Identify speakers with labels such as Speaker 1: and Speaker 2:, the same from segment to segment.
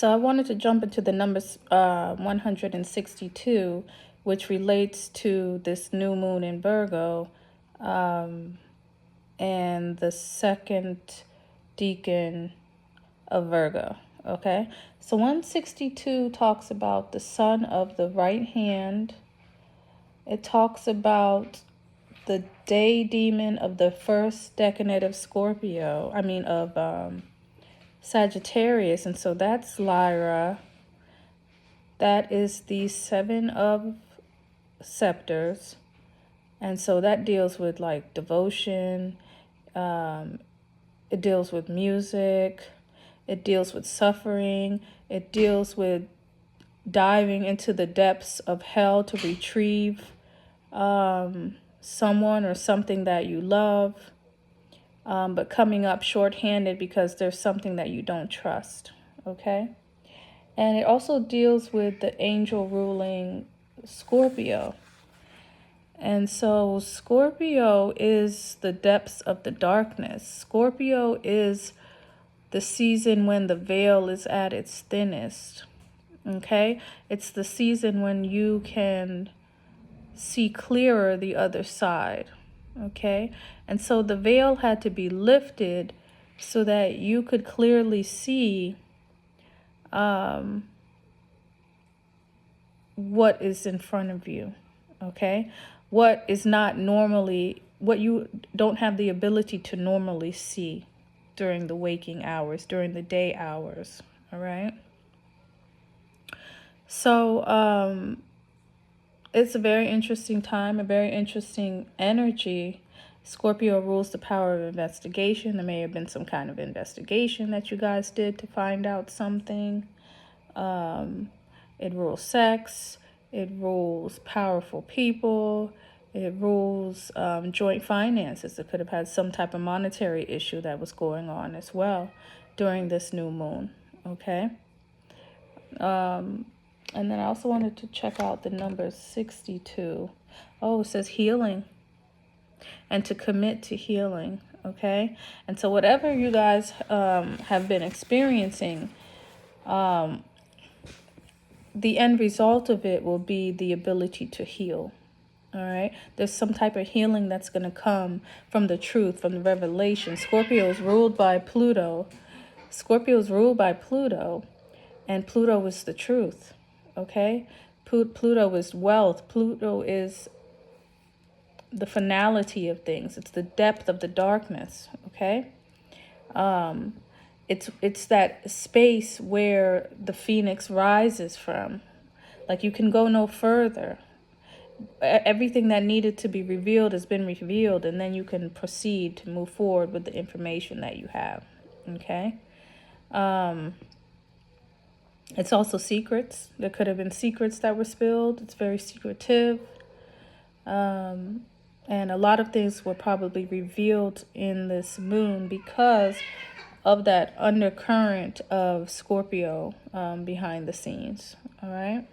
Speaker 1: So I wanted to jump into the numbers 162, which relates to this new moon in Virgo, and the second decan of Virgo. Okay, so 162 talks about the sun of the right hand. It talks about the day demon of the first decanate of Scorpio. Of Sagittarius, and so that's Lyra. That is the Seven of Scepters, and so that deals with like devotion. It deals with music. It deals with suffering. It deals with diving into the depths of hell to retrieve someone or something that you love, but coming up shorthanded because there's something that you don't trust. Okay? And it also deals with the angel ruling Scorpio. And so Scorpio is the depths of the darkness. Scorpio is the season when the veil is at its thinnest. Okay? It's the season when you can see clearer the other side. Okay? And so the veil had to be lifted so that you could clearly see what is in front of you. Okay? What is not normally, what you don't have the ability to normally see during the waking hours, during the day hours. All right? So it's a very interesting time, a very interesting energy. Scorpio rules the power of investigation. There may have been some kind of investigation that you guys did to find out something. It rules sex. It rules powerful people. It rules joint finances. It could have had some type of monetary issue that was going on as well during this new moon. Okay? And then I also wanted to check out the number 62. Oh, it says healing. And to commit to healing. Okay? And so whatever you guys have been experiencing, the end result of it will be the ability to heal. All right? There's some type of healing that's going to come from the truth, from the revelation. Scorpio is ruled by Pluto. Scorpio is ruled by Pluto. And Pluto is the truth. Okay? Pluto is wealth. Pluto is the finality of things. It's the depth of the darkness. Okay? It's that space where the phoenix rises from. Like you can go no further. Everything that needed to be revealed has been revealed, and then you can proceed to move forward with the information that you have. Okay? It's also secrets. There could have been secrets that were spilled. It's very secretive. And a lot of things were probably revealed in this moon because of that undercurrent of Scorpio behind the scenes. All right.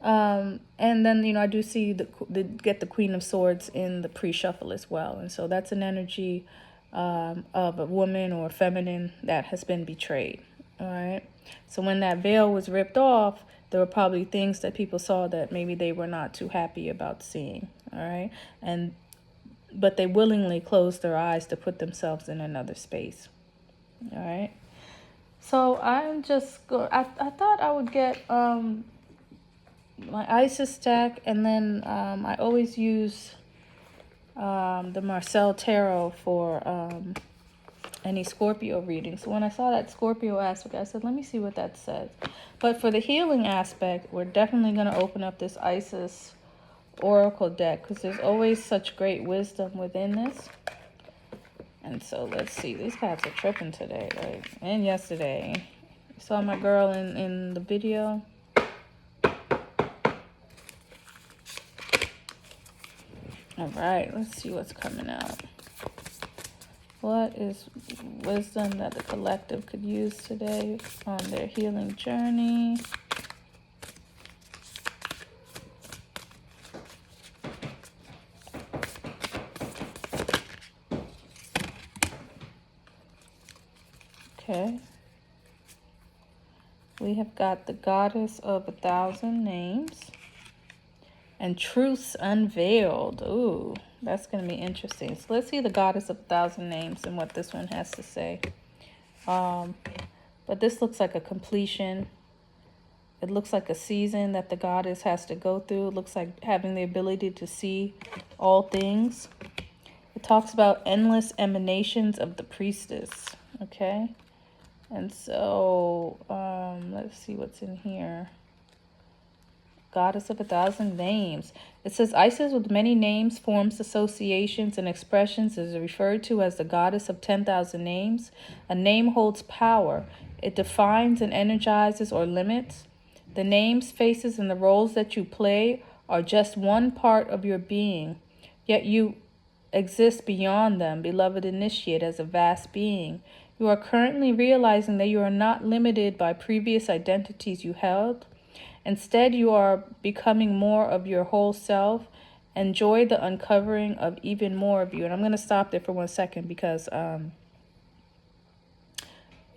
Speaker 1: And then, I do see get the Queen of Swords in the pre-shuffle as well. And so that's an energy of a woman or feminine that has been betrayed. All right. So when that veil was ripped off, there were probably things that people saw that maybe they were not too happy about seeing. All right. But they willingly closed their eyes to put themselves in another space. All right. So I'm just I thought I would get my Isis deck, and then I always use the Marcel Tarot for any Scorpio reading. So when I saw that Scorpio aspect, I said, let me see what that says. But for the healing aspect, we're definitely going to open up this Isis Oracle deck because there's always such great wisdom within this. And so let's see. These cats are tripping today, and yesterday. You saw my girl in the video. All right, let's see what's coming out. What is wisdom that the collective could use today on their healing journey? Okay. We have got the Goddess of 1,000 Names and Truths Unveiled. Ooh, that's going to be interesting. So let's see the Goddess of 1,000 Names and what this one has to say. But this looks like a completion. It looks like a season that the goddess has to go through. It looks like having the ability to see all things. It talks about endless emanations of the priestess. Okay. And so, let's see what's in here. Goddess of 1,000 Names. It says Isis with many names, forms, associations, and expressions is referred to as the goddess of 10,000 names. A name holds power. It defines and energizes or limits. The names, faces, and the roles that you play are just one part of your being, yet you exist beyond them, beloved initiate, as a vast being. You are currently realizing that you are not limited by previous identities you held. Instead, you are becoming more of your whole self. Enjoy the uncovering of even more of you. And I'm going to stop there for 1 second because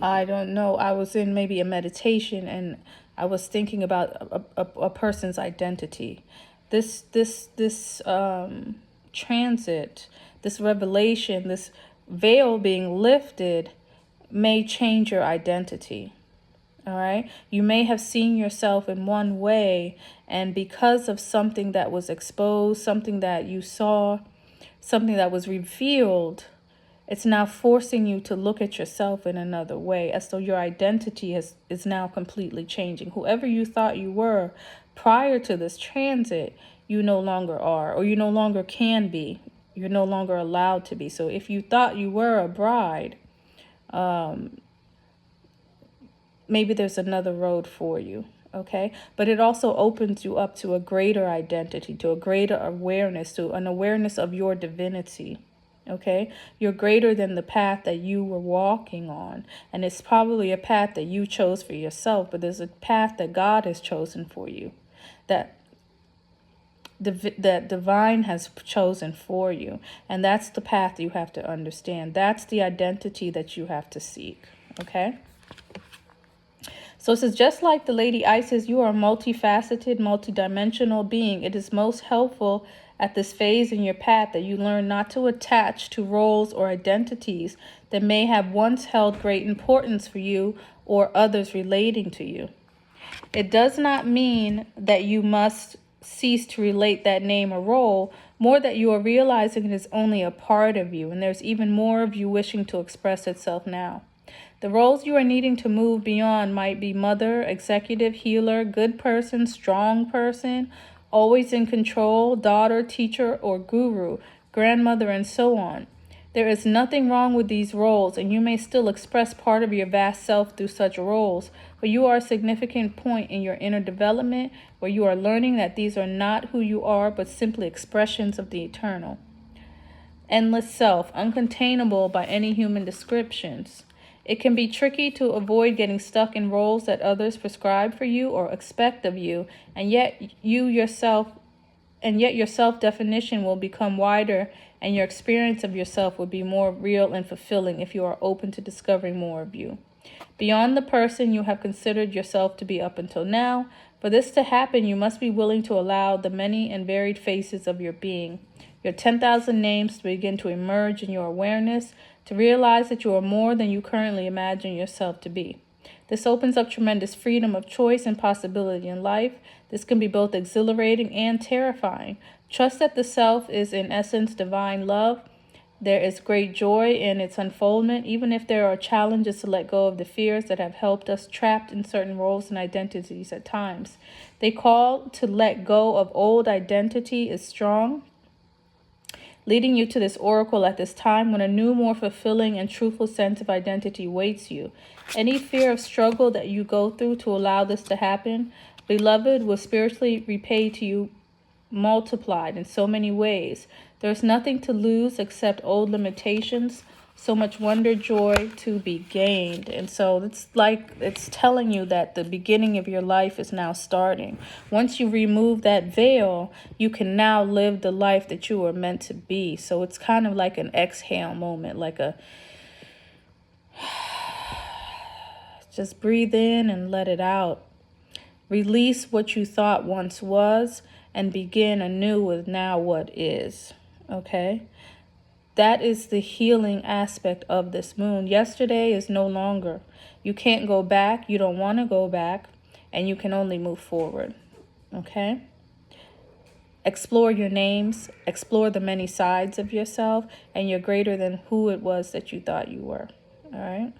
Speaker 1: I don't know. I was in maybe a meditation and I was thinking about a person's identity. This transit, this revelation, this veil being lifted may change your identity. All right. You may have seen yourself in one way, and because of something that was exposed, something that you saw, something that was revealed, it's now forcing you to look at yourself in another way, as though your identity is now completely changing. Whoever you thought you were prior to this transit, you no longer are, or you no longer can be. You're no longer allowed to be. So if you thought you were a bride, maybe there's another road for you. Okay. But it also opens you up to a greater identity, to a greater awareness, to an awareness of your divinity. Okay. You're greater than the path that you were walking on. And it's probably a path that you chose for yourself, but there's a path that God has chosen for you, that divine has chosen for you. And that's the path you have to understand. That's the identity that you have to seek. Okay. So it says, just like the Lady Isis, you are a multifaceted, multidimensional being. It is most helpful at this phase in your path that you learn not to attach to roles or identities that may have once held great importance for you or others relating to you. It does not mean that you must cease to relate that name or role, more that you are realizing it is only a part of you, and there's even more of you wishing to express itself now. The roles you are needing to move beyond might be mother, executive, healer, good person, strong person, always in control, daughter, teacher, or guru, grandmother, and so on. There is nothing wrong with these roles, and you may still express part of your vast self through such roles, but you are a significant point in your inner development where you are learning that these are not who you are, but simply expressions of the eternal. Endless self, uncontainable by any human descriptions. It can be tricky to avoid getting stuck in roles that others prescribe for you or expect of you, and yet your self-definition will become wider, and your experience of yourself will be more real and fulfilling if you are open to discovering more of you. Beyond the person you have considered yourself to be up until now, for this to happen, you must be willing to allow the many and varied faces of your being, your 10,000 names, to begin to emerge in your awareness, to realize that you are more than you currently imagine yourself to be. This opens up tremendous freedom of choice and possibility in life. This can be both exhilarating and terrifying. Trust that the self is in essence divine love. There is great joy in its unfoldment, even if there are challenges to let go of the fears that have helped us trapped in certain roles and identities at times. They call to let go of old identity is strong, leading you to this oracle at this time when a new, more fulfilling and truthful sense of identity waits you. Any fear of struggle that you go through to allow this to happen, beloved, will spiritually repay to you multiplied in so many ways. There's nothing to lose except old limitations, so much wonder, joy to be gained. And so it's like it's telling you that the beginning of your life is now starting. Once you remove that veil, you can now live the life that you were meant to be. So it's kind of like an exhale moment, like a Just breathe in and let it out. Release what you thought once was and begin anew with now what is. Okay? That is the healing aspect of this moon. Yesterday is no longer. You can't go back. You don't want to go back. And you can only move forward. Okay? Explore your names. Explore the many sides of yourself. And you're greater than who it was that you thought you were. All right?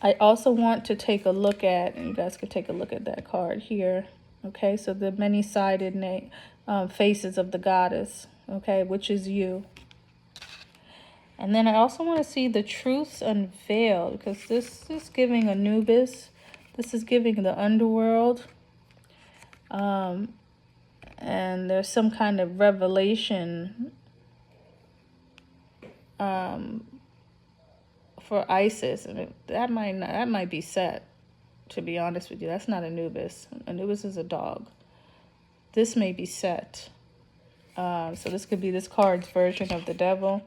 Speaker 1: I also want to take a look at, and you guys could take a look at that card here. Okay, so the many-sided faces of the goddess, okay, which is you. And then I also want to see the truths unveiled, because this is giving Anubis. This is giving the underworld. And there's some kind of revelation for Isis, and that might be Set. To be honest with you, that's not Anubis. Anubis is a dog. This may be Set. So this could be this card's version of the devil.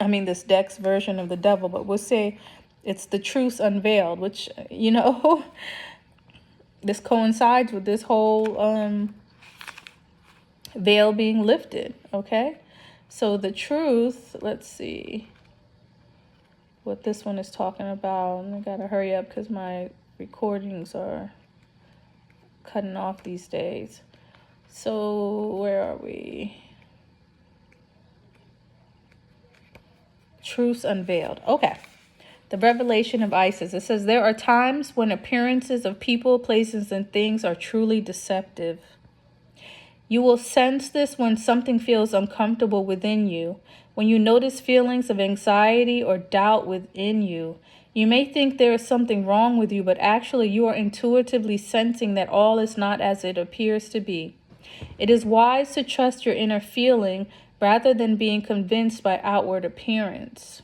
Speaker 1: I mean, this deck's version of the devil, but we'll say it's the truths unveiled, which, you know, this coincides with this whole veil being lifted, okay? So the truth, let's see what this one is talking about. I gotta hurry up because my recordings are cutting off these days. So where are we? Truths unveiled. Okay. The revelation of Isis. It says, there are times when appearances of people, places, and things are truly deceptive. You will sense this when something feels uncomfortable within you, when you notice feelings of anxiety or doubt within you. You may think there is something wrong with you, but actually you are intuitively sensing that all is not as it appears to be. It is wise to trust your inner feeling rather than being convinced by outward appearance.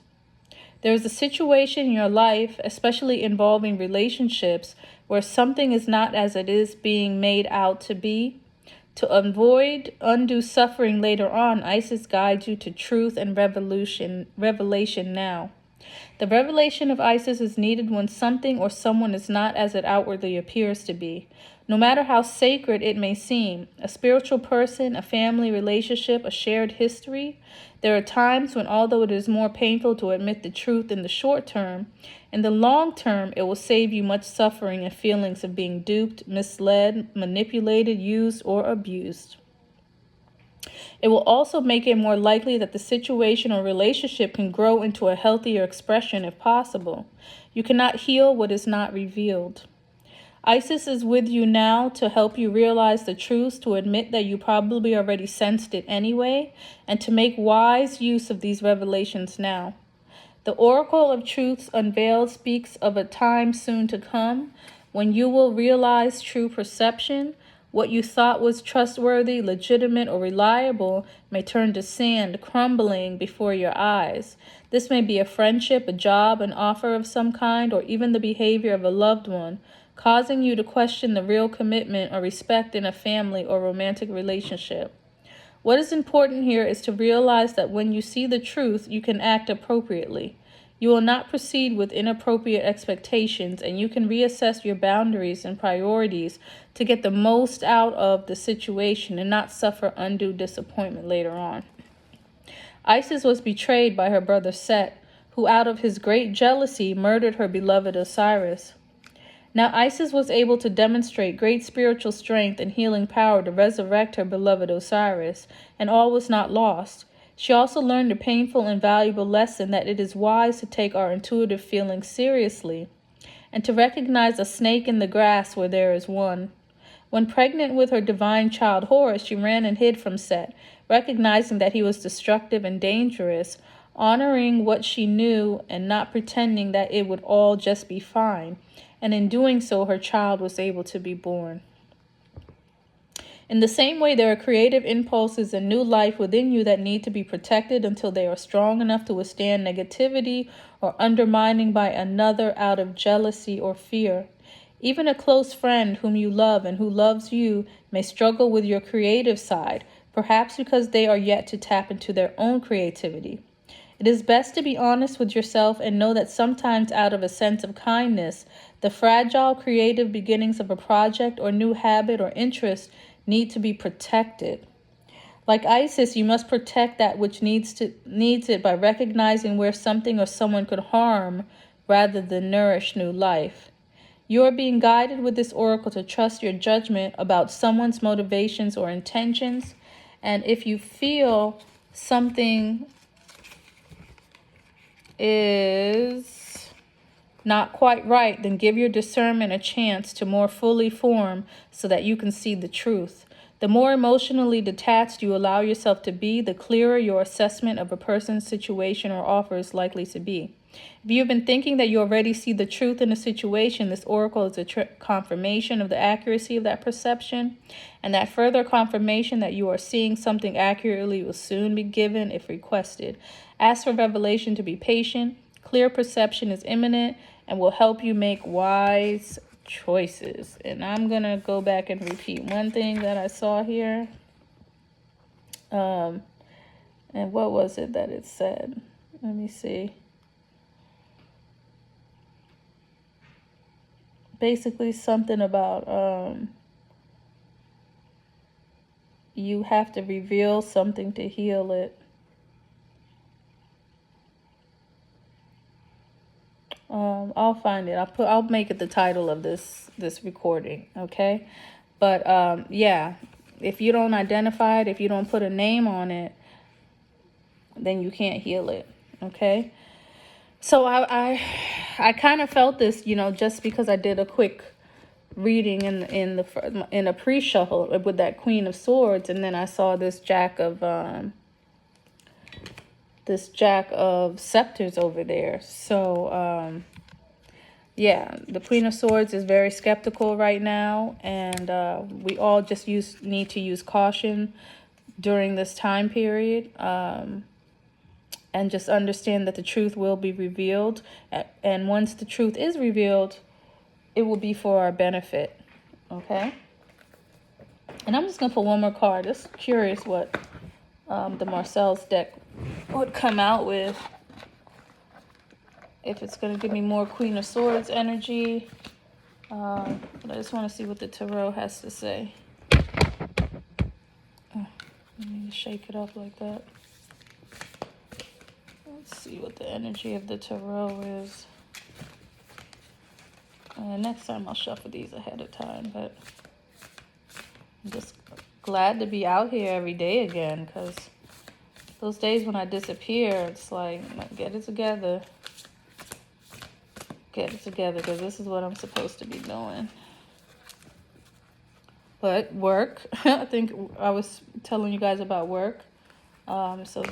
Speaker 1: There is a situation in your life, especially involving relationships, where something is not as it is being made out to be. To avoid undue suffering later on, Isis guides you to truth and revelation now. The revelation of Isis is needed when something or someone is not as it outwardly appears to be. No matter how sacred it may seem, a spiritual person, a family relationship, a shared history, there are times when, although it is more painful to admit the truth in the short term, in the long term, it will save you much suffering and feelings of being duped, misled, manipulated, used, or abused. It will also make it more likely that the situation or relationship can grow into a healthier expression if possible. You cannot heal what is not revealed. Isis is with you now to help you realize the truth, to admit that you probably already sensed it anyway, and to make wise use of these revelations now. The Oracle of Truths Unveiled speaks of a time soon to come when you will realize true perception. What you thought was trustworthy, legitimate, or reliable may turn to sand, crumbling before your eyes. This may be a friendship, a job, an offer of some kind, or even the behavior of a loved one, causing you to question the real commitment or respect in a family or romantic relationship. What is important here is to realize that when you see the truth, you can act appropriately. You will not proceed with inappropriate expectations, and you can reassess your boundaries and priorities to get the most out of the situation and not suffer undue disappointment later on. Isis was betrayed by her brother Set, who out of his great jealousy murdered her beloved Osiris. Now Isis was able to demonstrate great spiritual strength and healing power to resurrect her beloved Osiris, and all was not lost. She also learned a painful and valuable lesson that it is wise to take our intuitive feelings seriously, and to recognize a snake in the grass where there is one. When pregnant with her divine child Horus, she ran and hid from Set, recognizing that he was destructive and dangerous, honoring what she knew and not pretending that it would all just be fine. And in doing so, her child was able to be born. In the same way, there are creative impulses and new life within you that need to be protected until they are strong enough to withstand negativity or undermining by another out of jealousy or fear. Even a close friend whom you love and who loves you may struggle with your creative side, perhaps because they are yet to tap into their own creativity. It is best to be honest with yourself and know that sometimes, out of a sense of kindness, the fragile creative beginnings of a project or new habit or interest need to be protected. Like Isis, you must protect that which needs it by recognizing where something or someone could harm rather than nourish new life. You are being guided with this oracle to trust your judgment about someone's motivations or intentions. And if you feel something is not quite right, then give your discernment a chance to more fully form so that you can see the truth. The more emotionally detached you allow yourself to be, the clearer your assessment of a person's situation or offer is likely to be. If you've been thinking that you already see the truth in a situation, this oracle is a confirmation of the accuracy of that perception, and that further confirmation that you are seeing something accurately will soon be given if requested. Ask for revelation to be patient. Clear perception is imminent and will help you make wise choices. And I'm going to go back and repeat one thing that I saw here. And what was it that it said? Let me see. Basically something about you have to reveal something to heal it. I'll find it. I'll make it the title of this recording, okay? But yeah, if you don't identify it, if you don't put a name on it, then you can't heal it, okay? So I kind of felt this, just because I did a quick reading in a pre-shuffle with that Queen of Swords, and then I saw this Jack of Scepters over there. So yeah, the Queen of Swords is very skeptical right now, and we all just need to use caution during this time period, and just understand that the truth will be revealed, and once the truth is revealed, it will be for our benefit, okay? And I'm just going to pull one more card. Just curious what the Marcel's deck would come out with. If it's going to give me more Queen of Swords energy. But I just want to see what the Tarot has to say. Let me shake it up like that. Let's see what the energy of the Tarot is. Next time I'll shuffle these ahead of time, but I'm just glad to be out here every day again, because those days when I disappear, it's like, get it together. Get it together, because this is what I'm supposed to be doing. But work, I think I was telling you guys about work. So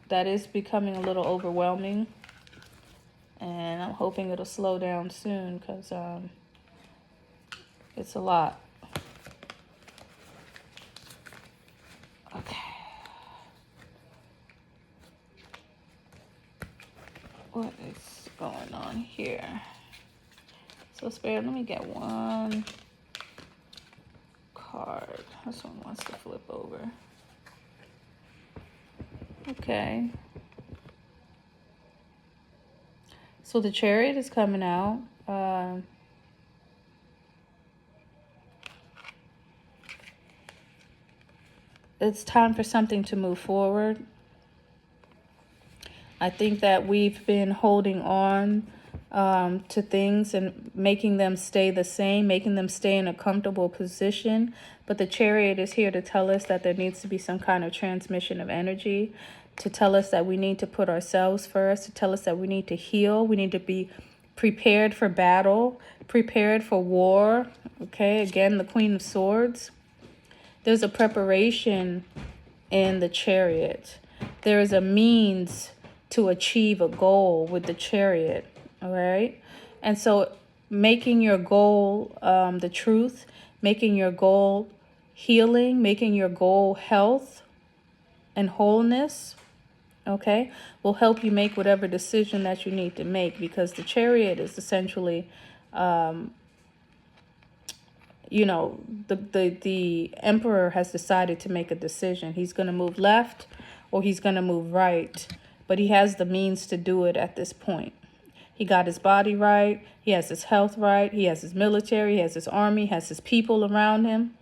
Speaker 1: that is becoming a little overwhelming. And I'm hoping it'll slow down soon, because it's a lot. Okay. What is going on here? So Spirit, let me get one card. This one wants to flip over. Okay. So the Chariot is coming out. It's time for something to move forward. I think that we've been holding on to things and making them stay the same, making them stay in a comfortable position. But the Chariot is here to tell us that there needs to be some kind of transmission of energy, to tell us that we need to put ourselves first, to tell us that we need to heal. We need to be prepared for battle, prepared for war. Okay, again, the Queen of Swords. There's a preparation in the Chariot. There is a means to achieve a goal with the Chariot, all right? And so making your goal the truth, making your goal healing, making your goal health and wholeness, okay, will help you make whatever decision that you need to make, because the Chariot is essentially, the Emperor has decided to make a decision. He's going to move left or he's going to move right. but he has the means to do it at this point. He got his body right. He has his health right. He has his military. He has his army. He has his people around him.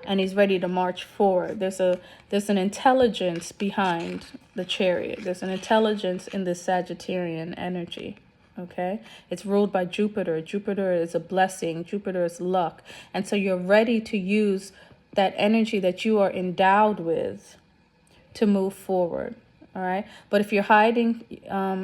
Speaker 1: And he's ready to march forward. There's an intelligence behind the Chariot. There's an intelligence in this Sagittarian energy. Okay? It's ruled by Jupiter. Jupiter is a blessing. Jupiter is luck. And so you're ready to use that energy that you are endowed with to move forward. All right. But if you're hiding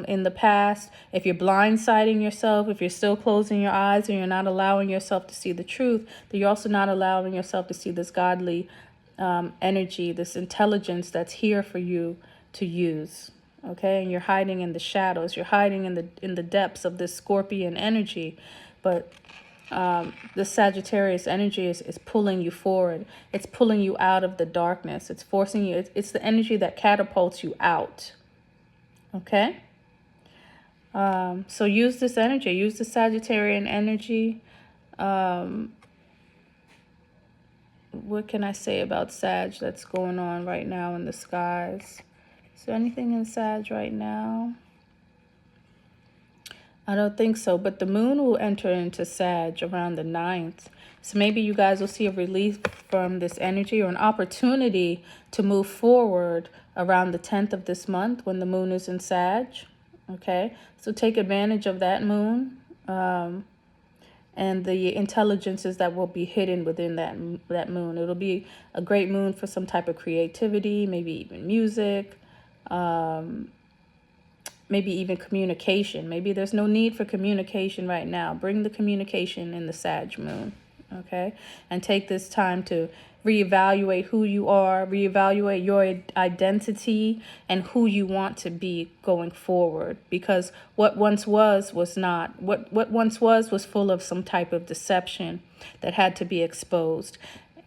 Speaker 1: in the past, if you're blindsiding yourself, if you're still closing your eyes and you're not allowing yourself to see the truth, then you're also not allowing yourself to see this godly energy, this intelligence that's here for you to use. Okay. And you're hiding in the shadows. You're hiding in the depths of this Scorpion energy. But the Sagittarius energy is pulling you forward. It's pulling you out of the darkness. It's forcing you. It's the energy that catapults you out. Okay? So use this energy. Use the Sagittarian energy. What can I say about Sag that's going on right now in the skies? Is there anything in Sag right now? I don't think so, but the moon will enter into Sag around the 9th. So maybe you guys will see a relief from this energy or an opportunity to move forward around the 10th of this month when the moon is in Sag. Okay, so take advantage of that moon and the intelligences that will be hidden within that moon. It'll be a great moon for some type of creativity, maybe even music, maybe even communication. Maybe there's no need for communication right now. Bring the communication in the Sag moon, okay? And take this time to reevaluate who you are, reevaluate your identity and who you want to be going forward. Because what once was not. What once was full of some type of deception that had to be exposed.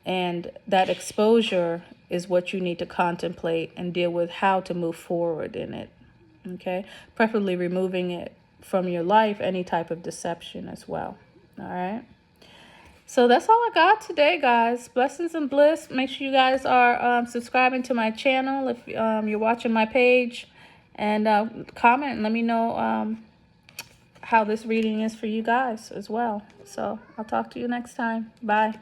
Speaker 1: And that exposure is what you need to contemplate and deal with how to move forward in it. Okay, preferably removing it from your life, any type of deception as well. All right. So that's all I got today, guys. Blessings and bliss. Make sure you guys are subscribing to my channel if you're watching my page, and comment and let me know how this reading is for you guys as well. So I'll talk to you next time. Bye.